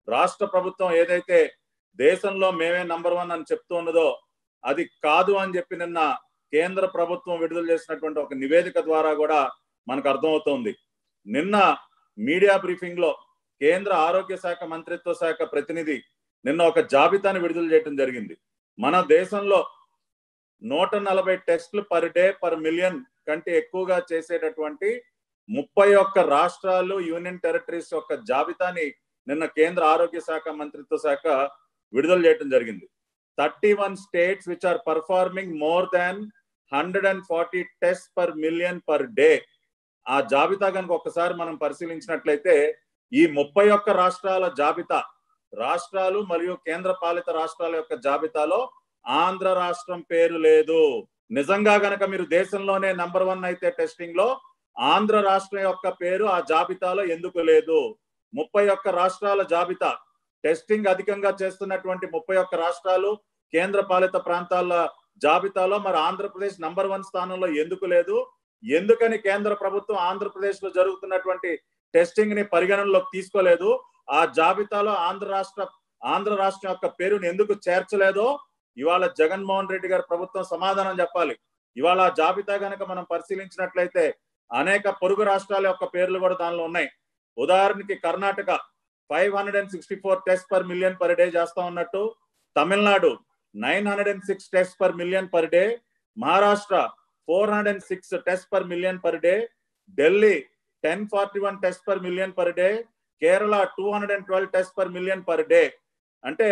రాష్ట్ర ప్రభుత్వం ఏదైతే దేశంలో మేమే నంబర్ 1 అని చెప్తూ ఉన్నదో అది కాదు అని చెప్పి నిన్న కేంద్ర ప్రభుత్వం విడుదల చేసినటువంటి ఒక నివేదిక ద్వారా కూడా మనకు అర్థమవుతోంది. నిన్న మీడియా బ్రీఫింగ్ లో కేంద్ర ఆరోగ్య శాఖ మంత్రిత్వ శాఖ ప్రతినిధి నిన్న ఒక జాబితాను విడుదల చేయడం జరిగింది. మన దేశంలో 140 టెస్టులు పర్ డే పర్ మిలియన్ కంటే ఎక్కువగా చేసేటటువంటి 31 రాష్ట్రాలు యూనియన్ టెరిటరీస్ యొక్క జాబితాని నిన్న కేంద్ర ఆరోగ్య శాఖ మంత్రిత్వ శాఖ విడుదల చేయడం జరిగింది. 31 states which are performing more than 140 test per million per day. ఆ జాబితా కనుక ఒక్కసారి మనం పరిశీలించినట్లయితే ఈ 31 రాష్ట్రాల జాబితా, రాష్ట్రాలు మరియు కేంద్ర పాలిత రాష్ట్రాల యొక్క జాబితాలో ఆంధ్ర రాష్ట్రం పేరు లేదు. నిజంగా గనక మీరు దేశంలోనే నంబర్ 1 అయితే టెస్టింగ్ లో ఆంధ్ర రాష్ట్రం యొక్క పేరు ఆ జాబితాలో ఎందుకు లేదు? 31 రాష్ట్రాల జాబితా, టెస్టింగ్ అధికంగా చేస్తున్నటువంటి 31 రాష్ట్రాలు కేంద్ర పాలిత ప్రాంతాల జాబితాలో మరి ఆంధ్రప్రదేశ్ నంబర్ 1 స్థానంలో ఎందుకు లేదు? ఎందుకని కేంద్ర ప్రభుత్వం ఆంధ్రప్రదేశ్ లో జరుగుతున్నటువంటి టెస్టింగ్ ని పరిగణనలోకి తీసుకోలేదు? ఆ జాబితాలో ఆంధ్ర రాష్ట్రం యొక్క పేరుని ఎందుకు చేర్చలేదో ఇవాళ జగన్మోహన్ రెడ్డి గారి ప్రభుత్వం సమాధానం చెప్పాలి. ఇవాళ ఆ జాబితా గనక మనం పరిశీలించినట్లయితే అనేక పొరుగు రాష్ట్రాల యొక్క పేర్లు కూడా దానిలో ఉన్నాయి. ఉదాహరణకి Karnataka 564 test per million per day చేస్తా ఉన్నట్టు, Tamil Nadu 906 test per million per day, Maharashtra 406 test per million per day, Delhi 1041 test per million per day, Kerala 212 test per million per day. అంటే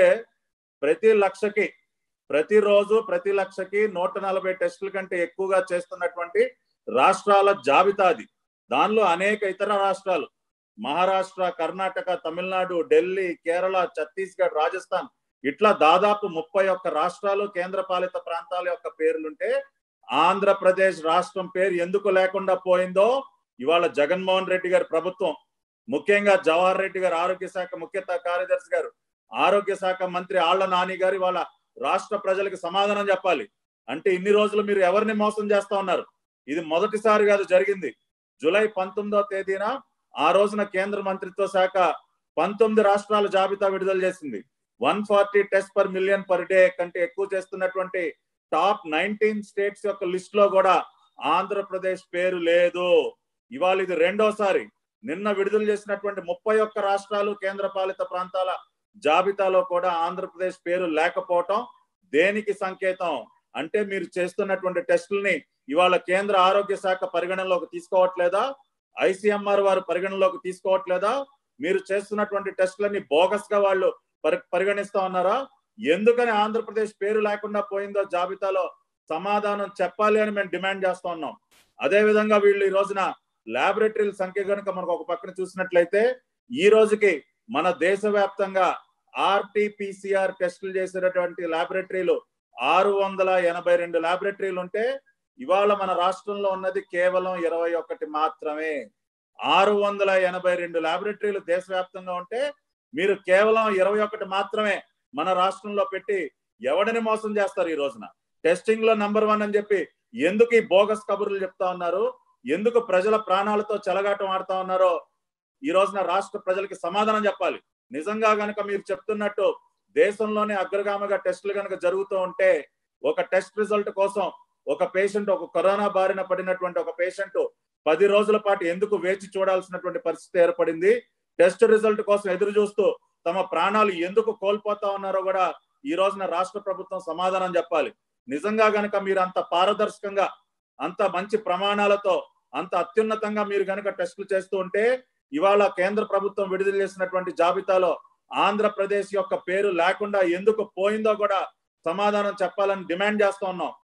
ప్రతిరోజు ప్రతి లక్షకి 140 టెస్టుల కంటే ఎక్కువగా చేస్తున్నటువంటి రాష్ట్రాల జాబితా అది. దానిలో అనేక ఇతర రాష్ట్రాలు మహారాష్ట్ర, కర్ణాటక, తమిళనాడు, ఢిల్లీ, కేరళ, ఛత్తీస్గఢ్, రాజస్థాన్ ఇట్లా దాదాపు 31 రాష్ట్రాలు కేంద్ర పాలిత ప్రాంతాల యొక్క పేర్లుంటే ఆంధ్రప్రదేశ్ రాష్ట్రం పేరు ఎందుకు లేకుండా పోయిందో ఇవాళ జగన్మోహన్ రెడ్డి గారి ప్రభుత్వం, ముఖ్యంగా జవహర్ రెడ్డి గారు ఆరోగ్య శాఖ ముఖ్య కార్యదర్శి గారు, ఆరోగ్య శాఖ మంత్రి ఆళ్ల నాని గారు ఇవాళ రాష్ట్ర ప్రజలకు సమాధానం చెప్పాలి. అంటే ఇన్ని రోజులు మీరు ఎవరిని మోసం చేస్తా ఉన్నారు? ఇది మొదటిసారి కాదు జరిగింది. జూలై 19వ తేదీన ఆ రోజున కేంద్ర మంత్రిత్వ శాఖ 19 రాష్ట్రాల జాబితా విడుదల చేసింది. 140 test per million per day కంటే ఎక్కువ చేస్తున్నటువంటి టాప్ 19 స్టేట్స్ యొక్క లిస్ట్ లో కూడా ఆంధ్రప్రదేశ్ పేరు లేదు. ఇవాళ ఇది రెండోసారి. నిన్న విడుదల చేసినటువంటి 31 రాష్ట్రాలు కేంద్ర పాలిత ప్రాంతాల జాబితాలో కూడా ఆంధ్రప్రదేశ్ పేరు లేకపోవటం దేనికి సంకేతం? అంటే మీరు చేస్తున్నటువంటి టెస్టుల్ని ఇవాళ కేంద్ర ఆరోగ్య శాఖ పరిగణనలోకి తీసుకోవట్లేదా? ICMR వారు పరిగణనలోకి తీసుకోవట్లేదా? మీరు చేస్తున్నటువంటి టెస్టులన్నీ బోగస్ గా వాళ్ళు పరిగణిస్తా ఉన్నారా? ఎందుకని ఆంధ్రప్రదేశ్ పేరు లేకుండా పోయిందో జాబితాలో సమాధానం చెప్పాలి అని మేము డిమాండ్ చేస్తా ఉన్నాం. అదే విధంగా వీళ్ళు ఈ రోజున ల్యాబొరేటరీల సంఖ్య కనుక మనకు ఒక పక్కన చూసినట్లయితే ఈ రోజుకి మన దేశవ్యాప్తంగా RT-PCR టెస్టులు చేసేటటువంటి ల్యాబొరేటరీలు 682 ల్యాబొరేటరీలు ఉంటే ఇవాళ మన రాష్ట్రంలో ఉన్నది కేవలం 21 మాత్రమే. 682 ల్యాబొరేటరీలు దేశవ్యాప్తంగా ఉంటే మీరు కేవలం 21 మాత్రమే మన రాష్ట్రంలో పెట్టి ఎవడిని మోసం చేస్తారు? ఈ రోజున టెస్టింగ్ లో నంబర్ 1 అని చెప్పి ఎందుకు ఈ బోగస్ కబుర్లు చెప్తా ఉన్నారు? ఎందుకు ప్రజల ప్రాణాలతో చెలగాటం ఆడుతా ఉన్నారో ఈ రోజున రాష్ట్ర ప్రజలకి సమాధానం చెప్పాలి. నిజంగా గనక మీరు చెప్తున్నట్టు దేశంలోనే అగ్రగామిగా టెస్టులు గనక జరుగుతూ ఉంటే ఒక టెస్ట్ రిజల్ట్ కోసం ఒక పేషెంట్, ఒక కరోనా బారిన పడినటువంటి ఒక పేషెంట్ 10 రోజుల పాటు ఎందుకు వేచి చూడాల్సినటువంటి పరిస్థితి ఏర్పడింది? టెస్ట్ రిజల్ట్ కోసం ఎదురు చూస్తూ తమ ప్రాణాలు ఎందుకు కోల్పోతా ఉన్నారో కూడా ఈ రోజున రాష్ట్ర ప్రభుత్వం సమాధానం చెప్పాలి. నిజంగా గనక మీరు అంత పారదర్శకంగా, అంత మంచి ప్రమాణాలతో, అంత అత్యున్నతంగా మీరు గనక టెస్టులు చేస్తూ ఉంటే ఇవాళ కేంద్ర ప్రభుత్వం విడుదల చేసినటువంటి జాబితాలో ఆంధ్రప్రదేశ్ యొక్క పేరు లేకుండా ఎందుకు పోయిందో కూడా సమాధానం చెప్పాలని డిమాండ్ చేస్తా ఉన్నాం.